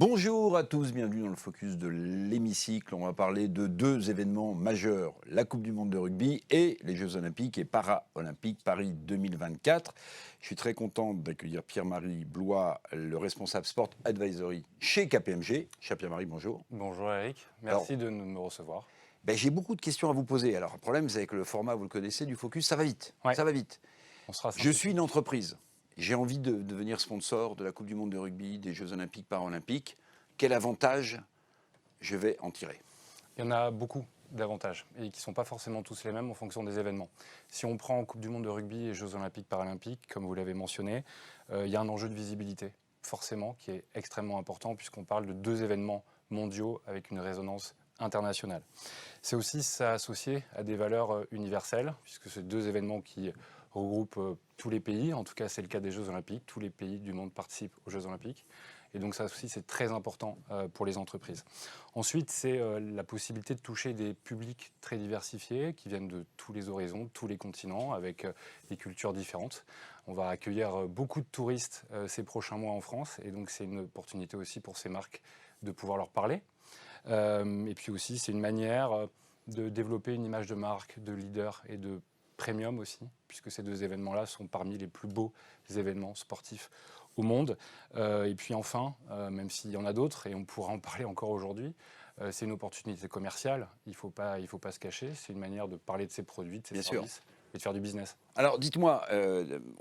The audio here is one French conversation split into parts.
Bonjour à tous, bienvenue dans le focus de l'hémicycle. On va parler de deux événements majeurs, la Coupe du monde de rugby et les Jeux olympiques et para-olympiques Paris 2024. Je suis très content d'accueillir Pierre-Marie Blois, le responsable Sport Advisory chez KPMG. Cher Pierre-Marie, bonjour. Bonjour Eric, merci de me recevoir. J'ai beaucoup de questions à vous poser. Alors, le problème, c'est que le format, vous le connaissez, du focus, ça va vite. Ouais. Ça va vite. On sera Je suis une entreprise. J'ai envie de devenir sponsor de la Coupe du monde de rugby, des Jeux olympiques, paralympiques. Quel avantage je vais en tirer? Il y en a beaucoup d'avantages et qui ne sont pas forcément tous les mêmes en fonction des événements. Si on prend Coupe du monde de rugby et Jeux olympiques, paralympiques, comme vous l'avez mentionné, il y a un enjeu de visibilité, forcément, qui est extrêmement important puisqu'on parle de deux événements mondiaux avec une résonance internationale. C'est aussi associé à des valeurs universelles, puisque c'est deux événements qui regroupent tous les pays. En tout cas, c'est le cas des Jeux olympiques. Tous les pays du monde participent aux Jeux olympiques. Et donc ça aussi, c'est très important pour les entreprises. Ensuite, c'est la possibilité de toucher des publics très diversifiés qui viennent de tous les horizons, de tous les continents, avec des cultures différentes. On va accueillir beaucoup de touristes ces prochains mois en France. Et donc, c'est une opportunité aussi pour ces marques de pouvoir leur parler. Et puis aussi, c'est une manière de développer une image de marque, de leader et de premium aussi, puisque ces deux événements-là sont parmi les plus beaux événements sportifs au monde. Et puis enfin, même s'il y en a d'autres, et on pourra en parler encore aujourd'hui, c'est une opportunité commerciale, il faut pas se cacher, c'est une manière de parler de ses produits, de ses services et de faire du business. Alors dites-moi,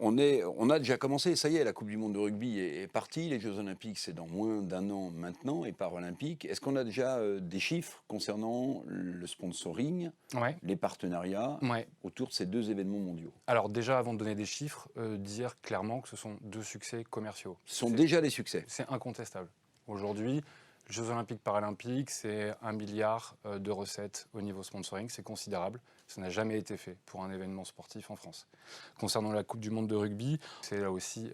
on a déjà commencé, ça y est, la Coupe du monde de rugby est partie, les Jeux olympiques c'est dans moins d'un an maintenant, et paralympiques. Est-ce qu'on a déjà des chiffres concernant le sponsoring, les partenariats autour de ces deux événements mondiaux? Alors déjà, avant de donner des chiffres, dire clairement que ce sont deux succès commerciaux. Ce sont déjà des succès. C'est incontestable. Aujourd'hui, les Jeux olympiques paralympiques, c'est 1 milliard de recettes au niveau sponsoring, c'est considérable. Ça n'a jamais été fait pour un événement sportif en France. Concernant la Coupe du monde de rugby, c'est là aussi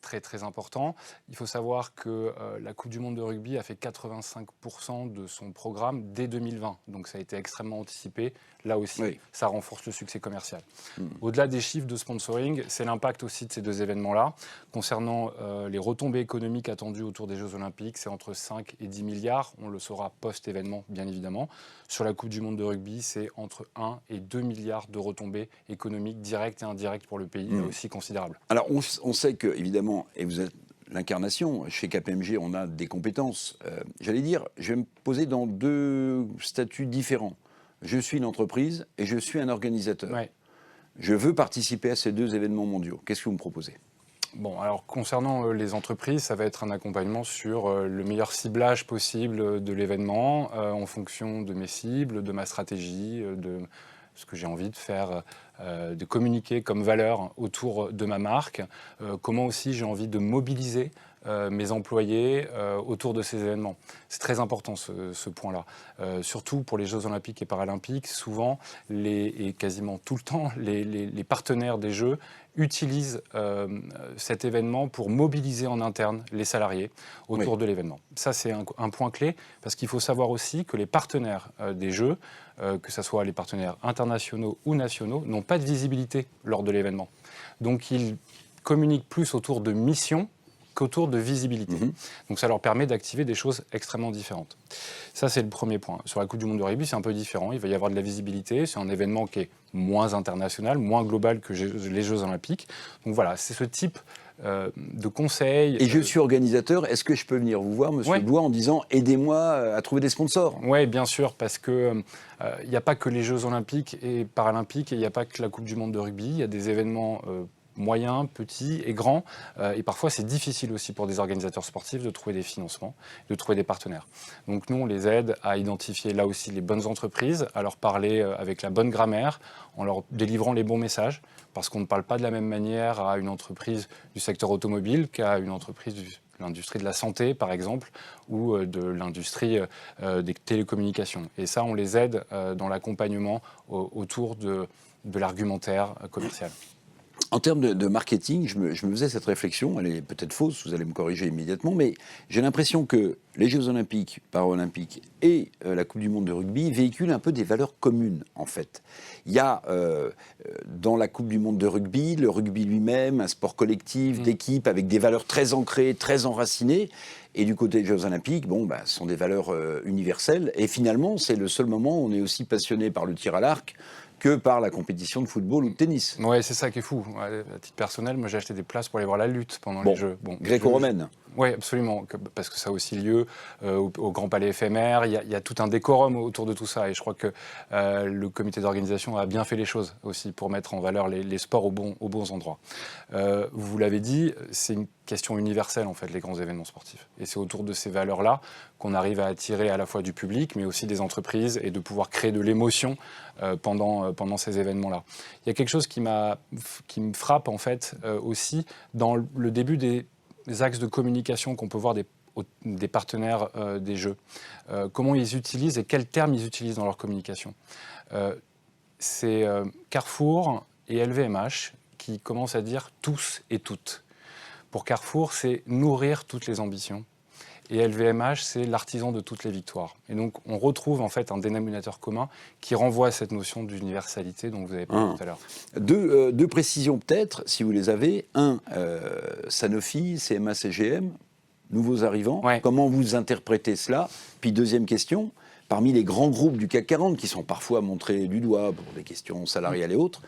très très important. Il faut savoir que la Coupe du monde de rugby a fait 85% de son programme dès 2020. Donc ça a été extrêmement anticipé. Là aussi, ça renforce le succès commercial. Au-delà des chiffres de sponsoring, c'est l'impact aussi de ces deux événements-là. Concernant les retombées économiques attendues autour des Jeux olympiques, c'est entre 5 et 10 milliards. On le saura post-événement, bien évidemment. Sur la Coupe du monde de rugby, c'est entre 1 et 2 milliards de retombées économiques directes et indirectes pour le pays, là aussi considérables. Alors on sait que, évidemment, et vous êtes l'incarnation, chez KPMG, on a des compétences. J'allais dire, je vais me poser dans deux statuts différents. Je suis une entreprise et je suis un organisateur. Je veux participer à ces deux événements mondiaux. Qu'est-ce que vous me proposez ? Bon, alors concernant les entreprises, ça va être un accompagnement sur le meilleur ciblage possible de l'événement en fonction de mes cibles, de ma stratégie, de ce que j'ai envie de faire, de communiquer comme valeur autour de ma marque, comment aussi j'ai envie de mobiliser mes employés autour de ces événements. C'est très important ce point-là. Surtout pour les Jeux olympiques et paralympiques, souvent et quasiment tout le temps, les partenaires des Jeux utilisent cet événement pour mobiliser en interne les salariés autour de l'événement. Ça, c'est un point clé, parce qu'il faut savoir aussi que les partenaires des Jeux, que ce soit les partenaires internationaux ou nationaux, n'ont pas de visibilité lors de l'événement. Donc, ils communiquent plus autour de missions qu'autour de visibilité. Donc ça leur permet d'activer des choses extrêmement différentes. Ça, c'est le premier point. Sur la Coupe du monde de rugby, c'est un peu différent. Il va y avoir de la visibilité. C'est un événement qui est moins international, moins global que les Jeux olympiques. Donc voilà, c'est ce type de conseils. Et je suis organisateur, est-ce que je peux venir vous voir, monsieur Blois, en disant « aidez-moi à trouver des sponsors » ? Oui, bien sûr, parce qu'il n'y a pas que les Jeux olympiques et paralympiques, et il n'y a pas que la Coupe du monde de rugby. Il y a des événements moyens, petits et grands. Et parfois, c'est difficile aussi pour des organisateurs sportifs de trouver des financements, de trouver des partenaires. Donc nous, on les aide à identifier là aussi les bonnes entreprises, à leur parler avec la bonne grammaire, en leur délivrant les bons messages, parce qu'on ne parle pas de la même manière à une entreprise du secteur automobile qu'à une entreprise de l'industrie de la santé, par exemple, ou de l'industrie des télécommunications. Et ça, on les aide dans l'accompagnement autour de l'argumentaire commercial. En termes de marketing, je me faisais cette réflexion, elle est peut-être fausse, vous allez me corriger immédiatement, mais j'ai l'impression que les Jeux Olympiques, Paralympiques et la Coupe du Monde de rugby véhiculent un peu des valeurs communes, en fait. Il y a dans la Coupe du Monde de rugby, le rugby lui-même, un sport collectif, d'équipe, avec des valeurs très ancrées, très enracinées. Et du côté des Jeux Olympiques, ce sont des valeurs universelles. Et finalement, c'est le seul moment où on est aussi passionné par le tir à l'arc que par la compétition de football ou de tennis. Ouais, c'est ça qui est fou. Ouais, à titre personnel, moi j'ai acheté des places pour aller voir la lutte pendant les Jeux. Gréco-romaine. Oui, absolument, parce que ça a aussi lieu au Grand Palais éphémère. Il y a tout un décorum autour de tout ça. Et je crois que le comité d'organisation a bien fait les choses aussi pour mettre en valeur les sports aux bons endroits. Vous l'avez dit, c'est une question universelle, en fait, les grands événements sportifs. Et c'est autour de ces valeurs-là qu'on arrive à attirer à la fois du public, mais aussi des entreprises, et de pouvoir créer de l'émotion pendant ces événements-là. Il y a quelque chose qui me frappe, en fait, aussi, dans le début des axes de communication qu'on peut voir des partenaires des Jeux. Comment ils utilisent et quels termes ils utilisent dans leur communication. C'est Carrefour et LVMH qui commencent à dire tous et toutes. Pour Carrefour, c'est nourrir toutes les ambitions. Et LVMH, c'est l'artisan de toutes les victoires. Et donc, on retrouve en fait un dénominateur commun qui renvoie à cette notion d'universalité dont vous avez parlé tout à l'heure. Deux précisions peut-être, si vous les avez. Sanofi, CMA, CGM, nouveaux arrivants. Ouais. Comment vous interprétez cela? Puis deuxième question, parmi les grands groupes du CAC 40 qui sont parfois montrés du doigt pour des questions salariales et autres,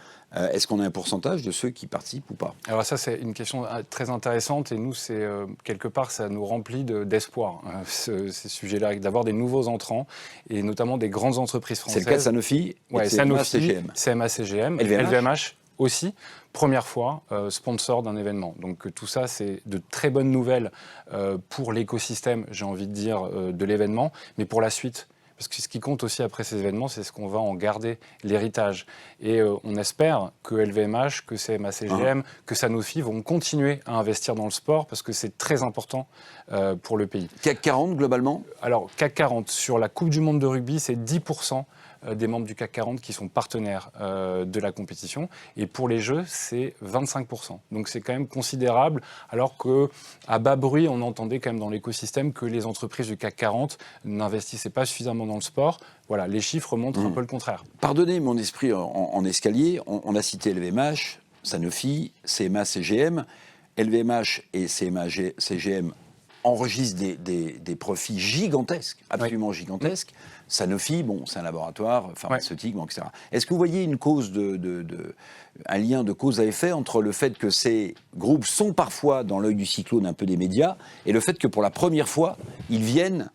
est-ce qu'on a un pourcentage de ceux qui participent ou pas? Alors ça, c'est une question très intéressante et nous, c'est quelque part, ça nous remplit d'espoir, ces sujets-là, d'avoir des nouveaux entrants et notamment des grandes entreprises françaises. C'est le cas de Sanofi, CMA, CGM, LVMH aussi, première fois, sponsor d'un événement. Donc tout ça, c'est de très bonnes nouvelles pour l'écosystème, j'ai envie de dire, de l'événement, mais pour la suite. Parce que ce qui compte aussi après ces événements, c'est ce qu'on va en garder, l'héritage. Et on espère que LVMH, que CMA CGM, que Sanofi vont continuer à investir dans le sport parce que c'est très important pour le pays. CAC 40 globalement? Alors CAC 40, sur la Coupe du Monde de rugby, c'est 10% des membres du CAC 40 qui sont partenaires de la compétition. Et pour les Jeux, c'est 25%. Donc c'est quand même considérable, alors qu'à bas bruit, on entendait quand même dans l'écosystème que les entreprises du CAC 40 n'investissaient pas suffisamment dans le sport. Voilà, les chiffres montrent un peu le contraire. Pardonnez mon esprit en escalier, on a cité LVMH, Sanofi, CMA, CGM. LVMH et CMA, CGM enregistrent des profits gigantesques, absolument gigantesques. Sanofi, c'est un laboratoire pharmaceutique, etc. Est-ce que vous voyez une cause un lien de cause à effet entre le fait que ces groupes sont parfois dans l'œil du cyclone un peu des médias et le fait que pour la première fois, ils viennent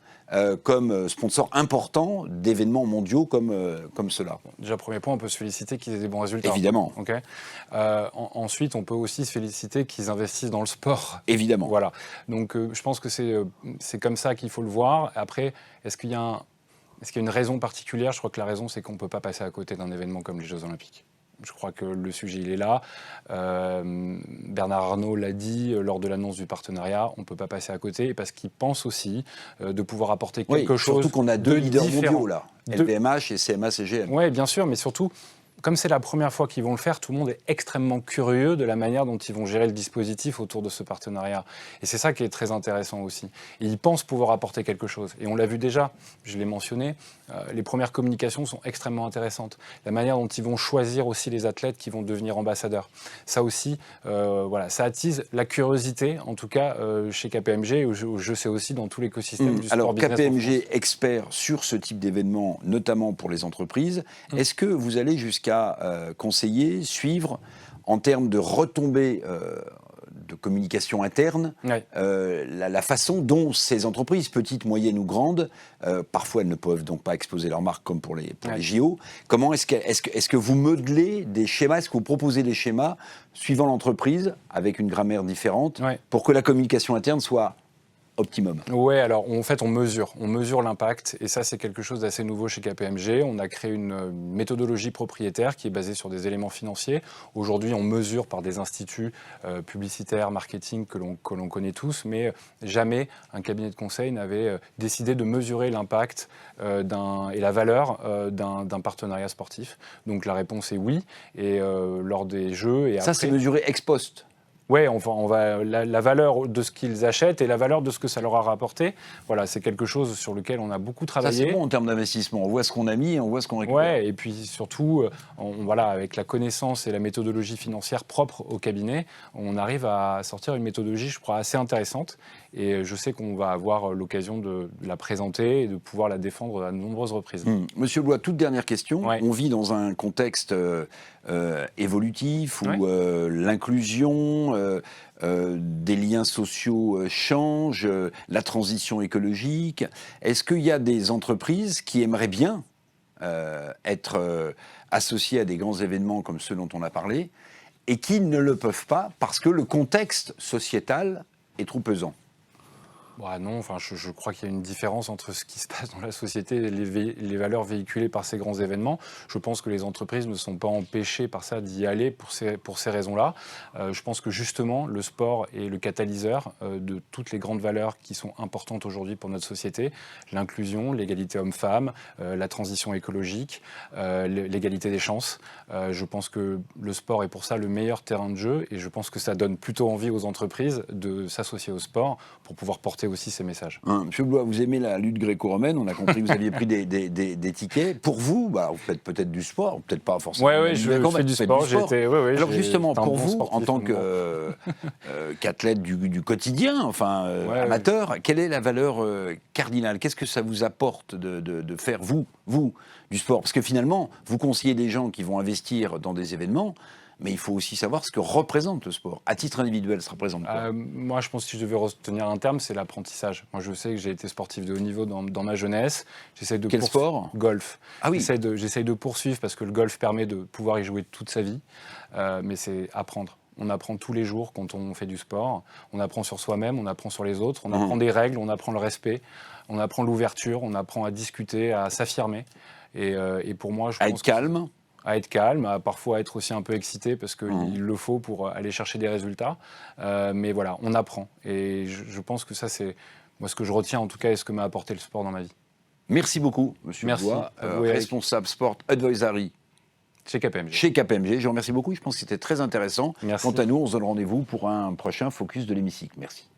comme sponsor important d'événements mondiaux comme cela? Déjà, premier point, on peut se féliciter qu'ils aient des bons résultats. Évidemment. Okay. Ensuite, on peut aussi se féliciter qu'ils investissent dans le sport. Évidemment. Voilà. Donc, je pense que c'est comme ça qu'il faut le voir. Après, est-ce qu'il y a une raison particulière? Je crois que la raison, c'est qu'on ne peut pas passer à côté d'un événement comme les Jeux Olympiques. Je crois que le sujet, il est là. Bernard Arnault l'a dit lors de l'annonce du partenariat, on ne peut pas passer à côté parce qu'il pense aussi de pouvoir apporter quelque chose. Surtout qu'on a deux leaders mondiaux là, LVMH et CMA CGM. Oui, bien sûr, mais surtout, comme c'est la première fois qu'ils vont le faire, tout le monde est extrêmement curieux de la manière dont ils vont gérer le dispositif autour de ce partenariat. Et c'est ça qui est très intéressant aussi. Et ils pensent pouvoir apporter quelque chose. Et on l'a vu déjà, je l'ai mentionné, les premières communications sont extrêmement intéressantes. La manière dont ils vont choisir aussi les athlètes qui vont devenir ambassadeurs. Ça aussi, ça attise la curiosité, en tout cas chez KPMG, où je sais aussi dans tout l'écosystème du sport alors, business. Alors KPMG, expert sur ce type d'événements, notamment pour les entreprises, est-ce que vous allez jusqu'à conseiller, suivre, en termes de retombées de communication interne, la façon dont ces entreprises, petites, moyennes ou grandes, parfois elles ne peuvent donc pas exposer leur marque comme pour les JO. Comment est-ce que vous modelez des schémas, est-ce que vous proposez des schémas suivant l'entreprise, avec une grammaire différente, pour que la communication interne soit optimum. Ouais, alors en fait on mesure l'impact et ça c'est quelque chose d'assez nouveau chez KPMG. On a créé une méthodologie propriétaire qui est basée sur des éléments financiers. Aujourd'hui on mesure par des instituts publicitaires, marketing que l'on connaît tous, mais jamais un cabinet de conseil n'avait décidé de mesurer l'impact et la valeur d'un partenariat sportif. Donc la réponse est oui, et lors des Jeux... Et ça après, c'est mesuré ex post. Oui, la valeur de ce qu'ils achètent et la valeur de ce que ça leur a rapporté. Voilà, c'est quelque chose sur lequel on a beaucoup travaillé. Ça, c'est bon en termes d'investissement. On voit ce qu'on a mis et on voit ce qu'on récupère. Oui, et puis surtout, avec la connaissance et la méthodologie financière propre au cabinet, on arrive à sortir une méthodologie, je crois, assez intéressante. Et je sais qu'on va avoir l'occasion de la présenter et de pouvoir la défendre à de nombreuses reprises. Monsieur Blois, toute dernière question. Ouais. On vit dans un contexte évolutif où l'inclusion, des liens sociaux changent, la transition écologique. Est-ce qu'il y a des entreprises qui aimeraient bien être associées à des grands événements comme ceux dont on a parlé et qui ne le peuvent pas parce que le contexte sociétal est trop pesant? Non, je crois qu'il y a une différence entre ce qui se passe dans la société et les valeurs véhiculées par ces grands événements. Je pense que les entreprises ne sont pas empêchées par ça d'y aller pour ces raisons-là. Je pense que justement, le sport est le catalyseur de toutes les grandes valeurs qui sont importantes aujourd'hui pour notre société. L'inclusion, l'égalité homme-femme, la transition écologique, l'égalité des chances. Je pense que le sport est pour ça le meilleur terrain de jeu et je pense que ça donne plutôt envie aux entreprises de s'associer au sport pour pouvoir porter aussi ces messages. Monsieur Blois, vous aimez la lutte gréco-romaine, on a compris que vous aviez pris des tickets. Pour vous, vous faites peut-être du sport, peut-être pas forcément. Oui, je fais du sport. Alors justement, pour vous, en tant qu'athlète du quotidien, amateur, quelle est la valeur cardinale? Qu'est-ce que ça vous apporte de faire, vous, du sport? Parce que finalement, vous conseillez des gens qui vont investir dans des événements, mais il faut aussi savoir ce que représente le sport. À titre individuel, ça représente quoi? Moi, je pense que si je devais retenir un terme, c'est l'apprentissage. Moi, je sais que j'ai été sportif de haut niveau dans ma jeunesse. Quel sport? Golf. Ah oui. J'essaye de poursuivre parce que le golf permet de pouvoir y jouer toute sa vie. Mais c'est apprendre. On apprend tous les jours quand on fait du sport. On apprend sur soi-même, on apprend sur les autres. On apprend des règles, on apprend le respect. On apprend l'ouverture, on apprend à discuter, à s'affirmer. Et pour moi, je pense... À être calme, à parfois être aussi un peu excité parce qu'il le faut pour aller chercher des résultats. Mais voilà, on apprend. Et je pense que ça, c'est moi ce que je retiens en tout cas et ce que m'a apporté le sport dans ma vie. Merci beaucoup, monsieur Blois, responsable Sport Advisory chez KPMG. Chez KPMG, je vous remercie beaucoup. Je pense que c'était très intéressant. Merci. Quant à nous, on se donne rendez-vous pour un prochain Focus de l'hémicycle. Merci.